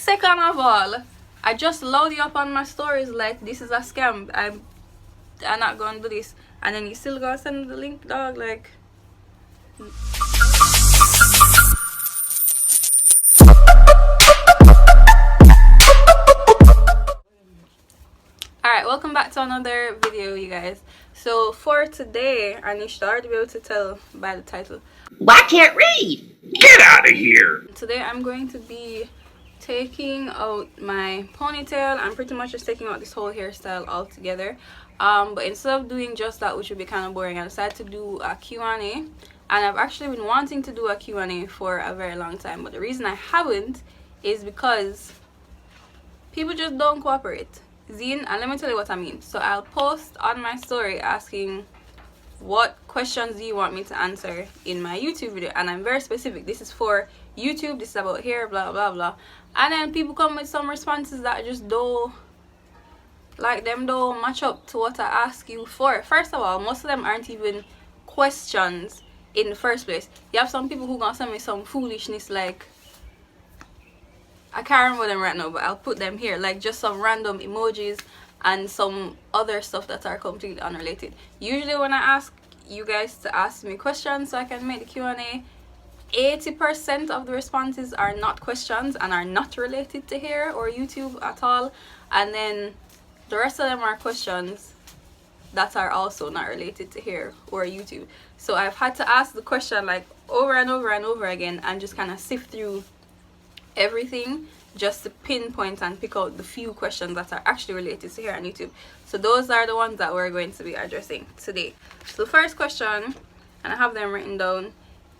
second of all, I just load you up on my stories like this is a scam. I'm not gonna do this, and then you still gotta send the link, dog. Like, alright, welcome back to another video, you guys. So for today, I should already be able to tell by the title. Well, I can't read. Get out of here. Today I'm going to be taking out my ponytail. I'm pretty much just taking out this whole hairstyle altogether. But instead of doing just that, which would be kind of boring, I decided to do a Q&A. And I've actually been wanting to do a Q&A for a very long time. But the reason I haven't is because people just don't cooperate. Zine, and let me tell you what I mean. So I'll post on my story asking what questions do you want me to answer in my YouTube video, and I'm very specific. This is for YouTube, this is about hair, blah blah blah. And then people come with some responses that just don't match up to what I ask you for. First of all, most of them aren't even questions in the first place. You have some people who gonna send me some foolishness like, I can't remember them right now, but I'll put them here, like just some random emojis and some other stuff that are completely unrelated. Usually when I ask you guys to ask me questions so I can make the Q&A, 80% of the responses are not questions and are not related to hair or YouTube at all, and then the rest of them are questions that are also not related to hair or YouTube. So I've had to ask the question like over and over and over again and just kind of sift through everything just to pinpoint and pick out the few questions that are actually related to hair and YouTube. So those are the ones that we're going to be addressing today. So the first question, and I have them written down,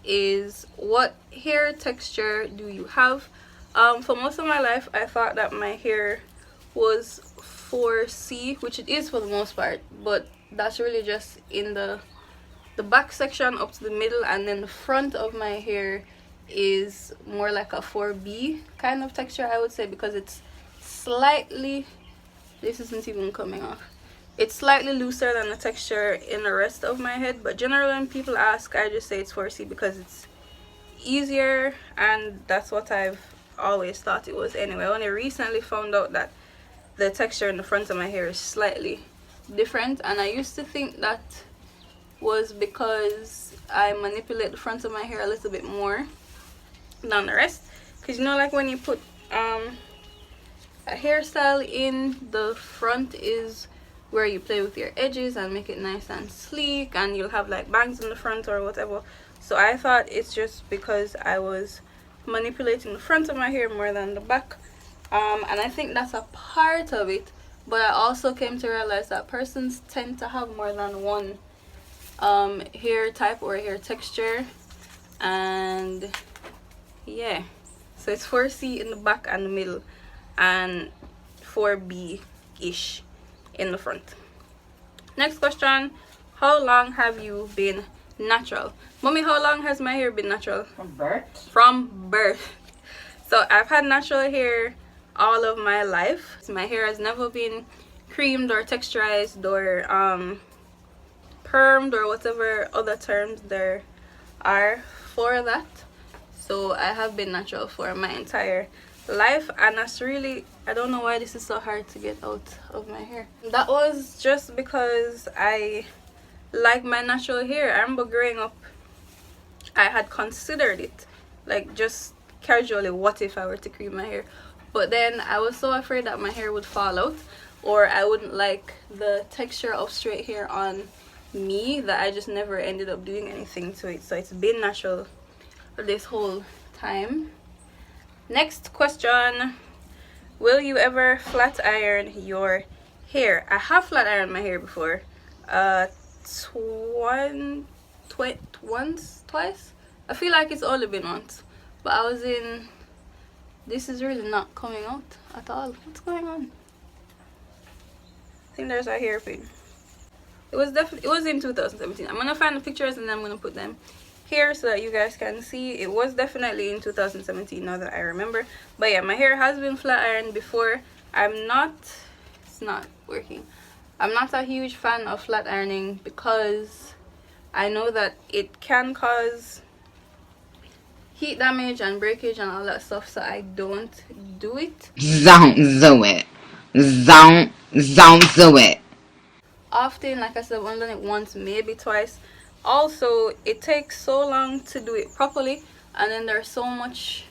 is what hair texture do you have? For most of my life I thought that my hair was 4C, which it is for the most part, but that's really just in the back section up to the middle, and then the front of my hair is more like a 4B kind of texture, I would say, because it's slightly, this isn't even coming off, it's slightly looser than the texture in the rest of my head. But generally when people ask, I just say it's 4C because it's easier, and that's what I've always thought it was anyway. I only recently found out that the texture in the front of my hair is slightly different, and I used to think that was because I manipulate the front of my hair a little bit more than the rest, because you know, like when you put a hairstyle in, the front is where you play with your edges and make it nice and sleek, and you'll have like bangs in the front or whatever. So I thought it's just because I was manipulating the front of my hair more than the back, and I think that's a part of it. But I also came to realize that persons tend to have more than one hair type or hair texture, and yeah, so it's 4C in the back and the middle, and 4B ish in the front. Next question, how long have you been natural? Mommy, how long has my hair been natural? From birth? From birth. So I've had natural hair all of my life. So my hair has never been creamed or texturized or permed or whatever other terms there are for that. So I have been natural for my entire life, and that's really, I don't know why this is so hard to get out of my hair. That was just because I like my natural hair. I remember growing up, I had considered it, like just casually, what if I were to cream my hair? But then I was so afraid that my hair would fall out, or I wouldn't like the texture of straight hair on me, that I just never ended up doing anything to it. So it's been natural this whole time. Next question, will you ever flat iron your hair? I have flat ironed my hair before, twice. I feel like it's only been once, but I was in, this is really not coming out at all. What's going on? I think there's a hairpin. It was in 2017. I'm gonna find the pictures and then I'm gonna put them here so that you guys can see. It was definitely in 2017 now that I remember. But yeah, my hair has been flat ironed before. It's not working. I'm not a huge fan of flat ironing because I know that it can cause heat damage and breakage and all that stuff, so I don't do it. Don't do it. Don't do it. Often, like I said, I've only done it once, maybe twice. Also, it takes so long to do it properly, and then there's so much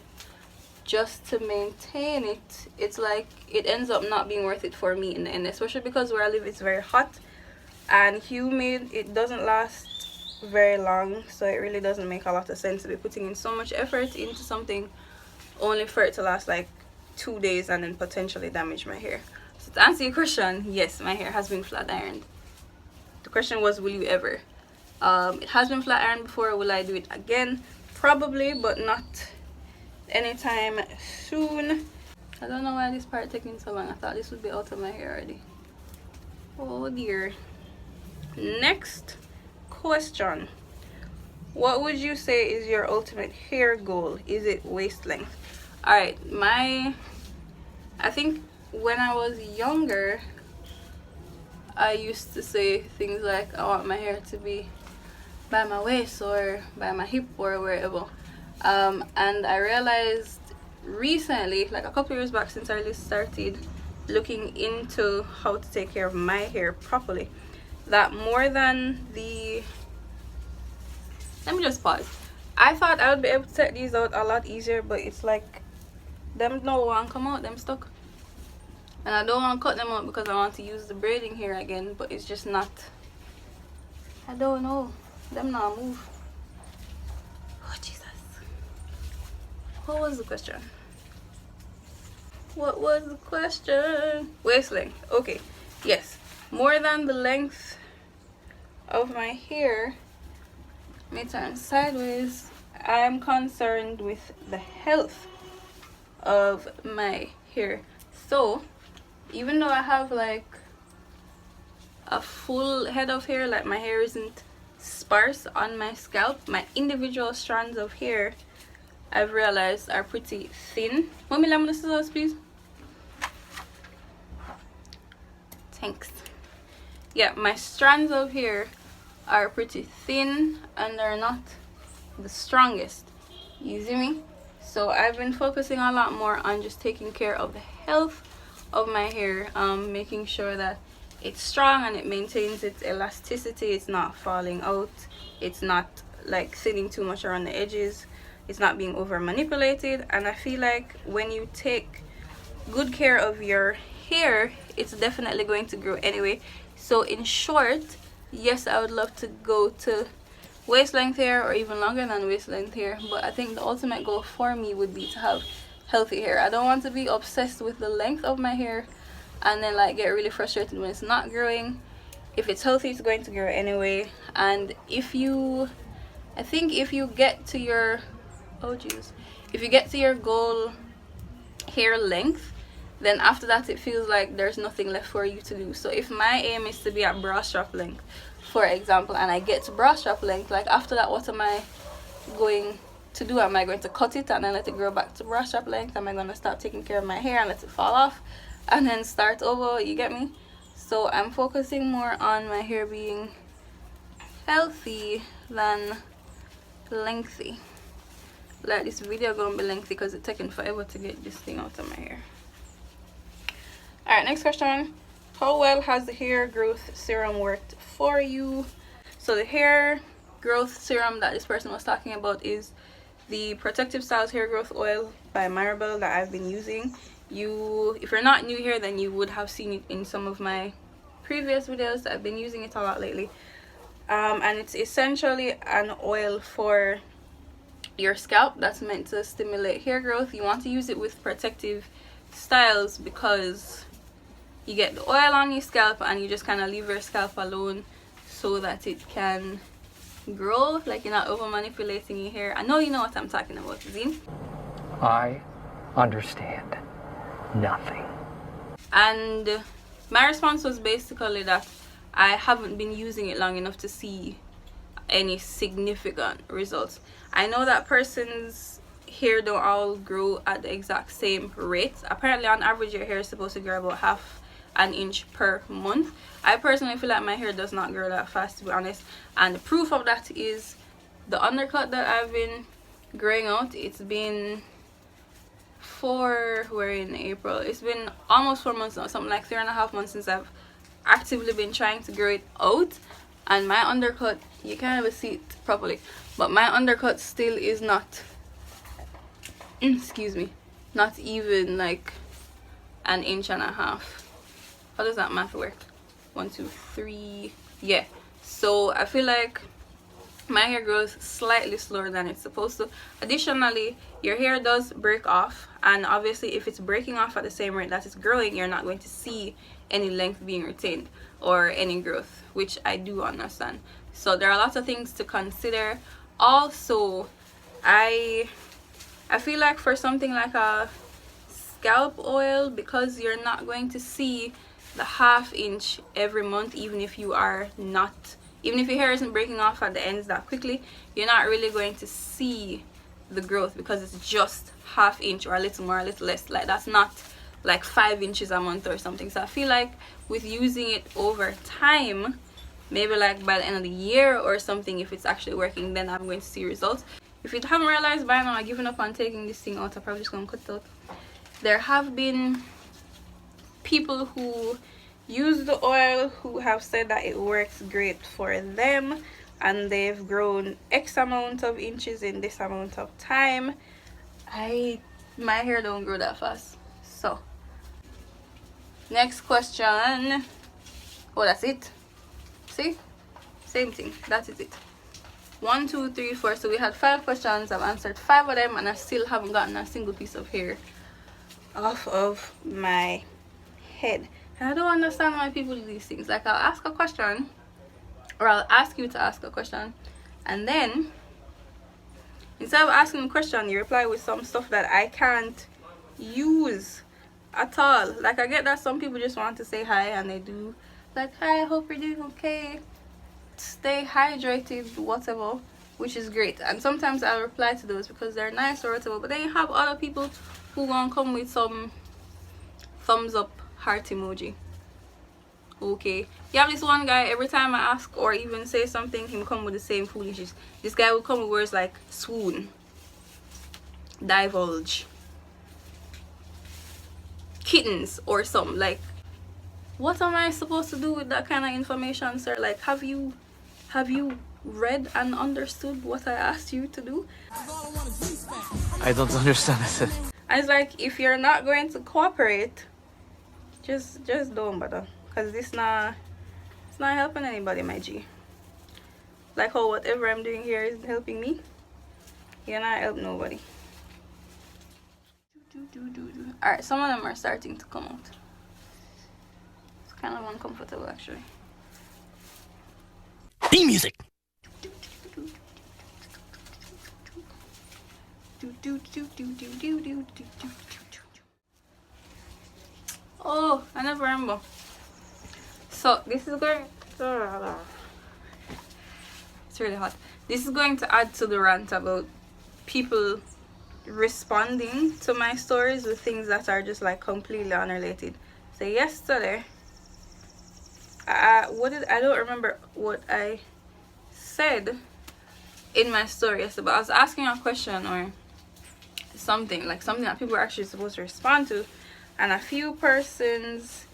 just to maintain it. It's like it ends up not being worth it for me in the end, especially because where I live it's very hot and humid. It doesn't last very long, so it really doesn't make a lot of sense to be putting in so much effort into something only for it to last like 2 days and then potentially damage my hair. So to answer your question, yes, my hair has been flat ironed. The question was, will you ever? It has been flat ironed before. Will I do it again? Probably, but not anytime soon. I don't know why this part taking so long. I thought this would be out of my hair already. Oh dear. Next question. What would you say is your ultimate hair goal? Is it waist length? Alright, I think when I was younger, I used to say things like I want my hair to be by my waist or by my hip or wherever. And I realized recently, like a couple years back, since I really started looking into how to take care of my hair properly, that more than the, let me just pause. I thought I would be able to take these out a lot easier, but it's like them no one come out, them stuck. And I don't want to cut them out because I want to use the braiding hair again, but it's just not, I don't know, them not move. Oh Jesus. What was the question? What was the question? Waist length. Okay, yes, more than the length of my hair. Let me turn sideways. I am concerned with the health of my hair. So even though I have like a full head of hair, like my hair isn't sparse on my scalp, my individual strands of hair, I've realized, are pretty thin. Mommy, let me the scissors, please. Thanks. Yeah, my strands of hair are pretty thin and they're not the strongest. You see me? So I've been focusing a lot more on just taking care of the health of my hair, making sure that it's strong and it maintains its elasticity. It's not falling out. It's not like thinning too much around the edges. It's not being over manipulated. And I feel like when you take good care of your hair, it's definitely going to grow anyway. So in short, yes, I would love to go to waist length hair or even longer than waist length hair, but I think the ultimate goal for me would be to have healthy hair. I don't want to be obsessed with the length of my hair and then like get really frustrated when it's not growing. If it's healthy, it's going to grow anyway. And if you, I think if you get to your, oh jeez, if you get to your goal hair length, then after that it feels like there's nothing left for you to do. So if my aim is to be at bra strap length, for example, and I get to bra strap length, like after that, what am I going to do? Am I going to cut it and then let it grow back to bra strap length? Am I going to stop taking care of my hair and let it fall off and then start over? You get me? So I'm focusing more on my hair being healthy than lengthy. Like this video gonna be lengthy because it's taking forever to get this thing out of my hair. Alright, next question. How well has the hair growth serum worked for you? So the hair growth serum that this person was talking about is the Protective Styles hair growth oil by Marabelle that I've been using. If you're not new here, then you would have seen it in some of my previous videos. I've been using it a lot lately, and it's essentially an oil for your scalp that's meant to stimulate hair growth. You want to use it with Protective Styles because you get the oil on your scalp and you just kind of leave your scalp alone so that it can grow, like you're not over manipulating your hair. I know you know what I'm talking about, Zine. I understand nothing. And my response was basically that I haven't been using it long enough to see any significant results. I know that person's hair don't all grow at the exact same rate. Apparently on average your hair is supposed to grow about half an inch per month. I personally feel like my hair does not grow that fast, to be honest, and the proof of that is the undercut that I've been growing out. It's been we're in April. It's been almost 4 months now, something like 3.5 months since I've actively been trying to grow it out. And my undercut, you can't even see it properly, but my undercut still is not excuse me, not even like an inch and a half. How does that math work? 1 2 3, yeah. So I feel like my hair grows slightly slower than it's supposed to. Additionally, your hair does break off, and obviously if it's breaking off at the same rate that it's growing, you're not going to see any length being retained or any growth, which I do understand. So there are lots of things to consider. Also, I feel like for something like a scalp oil, because you're not going to see the 1/2 inch every month, even if your hair isn't breaking off at the ends that quickly, you're not really going to see the growth because it's just 1/2 inch or a little more, a little less. Like, that's not like 5 inches a month or something. So I feel like with using it over time, maybe like by the end of the year or something, if it's actually working, then I'm going to see results. If you haven't realized by now, I've given up on taking this thing out. I'm probably just gonna cut it out. There have been people who use the oil who have said that it works great for them, and they've grown X amount of inches in this amount of time. My hair don't grow that fast. So next question. Oh, that's it. See, same thing. That is it. 1 2 3 4. So we had 5 questions. I've answered 5 of them, and I still haven't gotten a single piece of hair off of my head. And I don't understand why people do these things. Like, I'll ask a question, or I'll ask you to ask a question, and then instead of asking the question, you reply with some stuff that I can't use at all. Like, I get that some people just want to say hi, and they do, like, hi, I hope you're doing okay, stay hydrated, whatever, which is great. And sometimes I'll reply to those because they're nice or whatever. But then you have other people who gonna come with some thumbs up heart emoji. Okay, you have this one guy, every time I ask or even say something, him come with the same foolishness. This guy will come with words like swoon, divulge, kittens, or something. Like, what am I supposed to do with that kind of information, sir? Like, have you read and understood what I asked you to do? I don't understand it. And it's like, if you're not going to cooperate, just don't bother, because it's not helping anybody, my G. Like, how whatever I'm doing here is helping me, you're not helping nobody. Alright, some of them are starting to come out. It's kind of uncomfortable, actually. Theme music. Oh, I never remember. So this is going, it's really hot. This is going to add to the rant about people responding to my stories with things that are just like completely unrelated. So yesterday, I don't remember what I said in my story yesterday, but I was asking a question or something, like something that people are actually supposed to respond to, and a few persons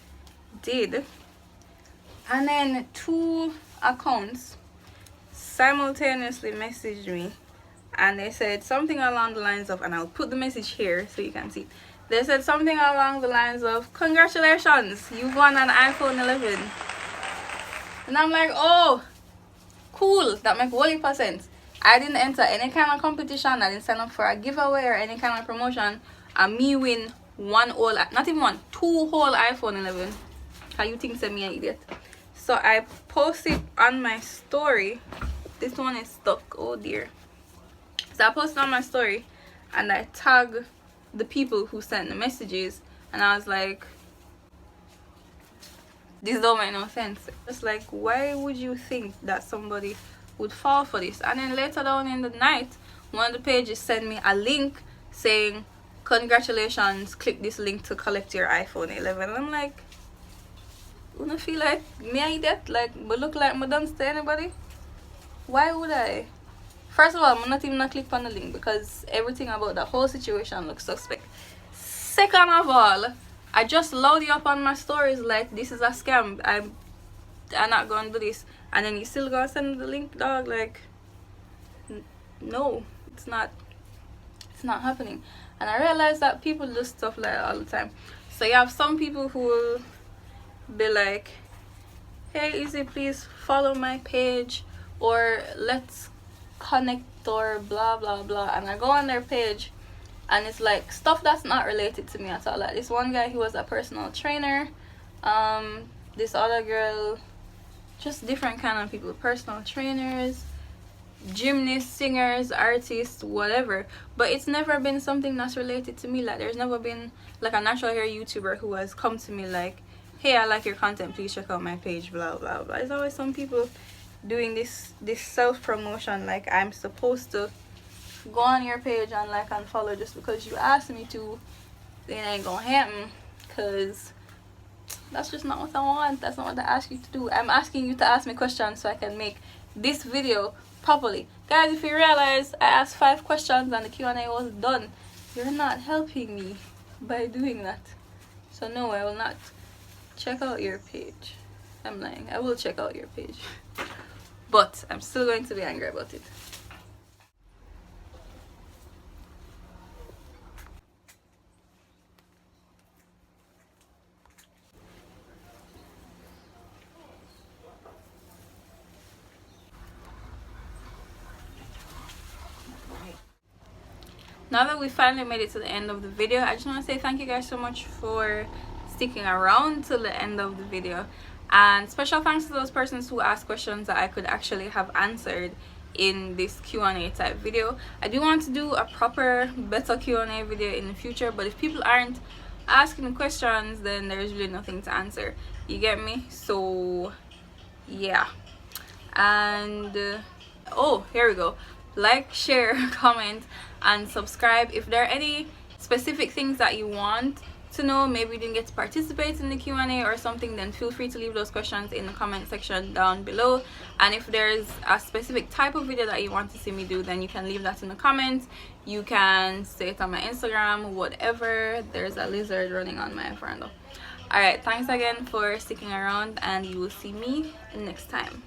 did, and then 2 accounts simultaneously messaged me, and they said something along the lines of, and I'll put the message here so you can see. They said something along the lines of, congratulations, you've won an iPhone 11. And I'm like, oh, cool, that makes 100%. I didn't enter any kind of competition, I didn't sign up for a giveaway or any kind of promotion, and me win not even one, 2 whole iPhone 11. How you think send me an idiot? So I posted on my story. This one is stuck, oh dear. So I posted on my story, and I tagged the people who sent the messages, and I was like, this don't make no sense. Just like, why would you think that somebody would fall for this? And then later down in the night, one of the pages sent me a link saying, congratulations, click this link to collect your iPhone 11. And I'm like, wouldn't I feel like me idiot? Like, but look like I done to anybody? Why would I First of all, I'm not even gonna click on the link because everything about the whole situation looks suspect. Second of all, I just load you up on my stories like this is a scam. I'm not gonna do this, and then you still gonna send the link, dog. Like, no, it's not happening. And I realize that people do stuff like that all the time. So you have some people who will be like, hey Izzy, please follow my page, or let's connect, or blah blah blah, and I go on their page and it's like stuff that's not related to me at all. Like this one guy, he was a personal trainer, this other girl, just different kind of people, personal trainers, gymnasts, singers, artists, whatever. But it's never been something that's related to me. Like there's never been like a natural hair YouTuber who has come to me like, hey, I like your content, please check out my page, blah blah blah. There's always some people doing this self-promotion, like I'm supposed to go on your page and like and follow just because you asked me to. Then it ain't gonna happen, because that's just not what I want. That's not what I asked you to do. I'm asking you to ask me questions so I can make this video properly. Guys, if you realize I asked 5 questions and the Q&A was done, you're not helping me by doing that. So no, I will not check out your page. I'm lying. I will check out your page. But I'm still going to be angry about it. Now that we finally made it to the end of the video, I just want to say thank you guys so much for sticking around till the end of the video, and special thanks to those persons who asked questions that I could actually have answered in this Q&A type video. I do want to do a proper better Q&A video in the future, but if people aren't asking questions, then there's really nothing to answer, you get me? So yeah. And oh, here we go. Like, share, comment and subscribe. If there are any specific things that you want to know, maybe you didn't get to participate in the Q&A or something, then feel free to leave those questions in the comment section down below. And if there's a specific type of video that you want to see me do, then you can leave that in the comments. You can say it on my Instagram, whatever. There's a lizard running on my veranda. Alright, thanks again for sticking around, and you will see me next time.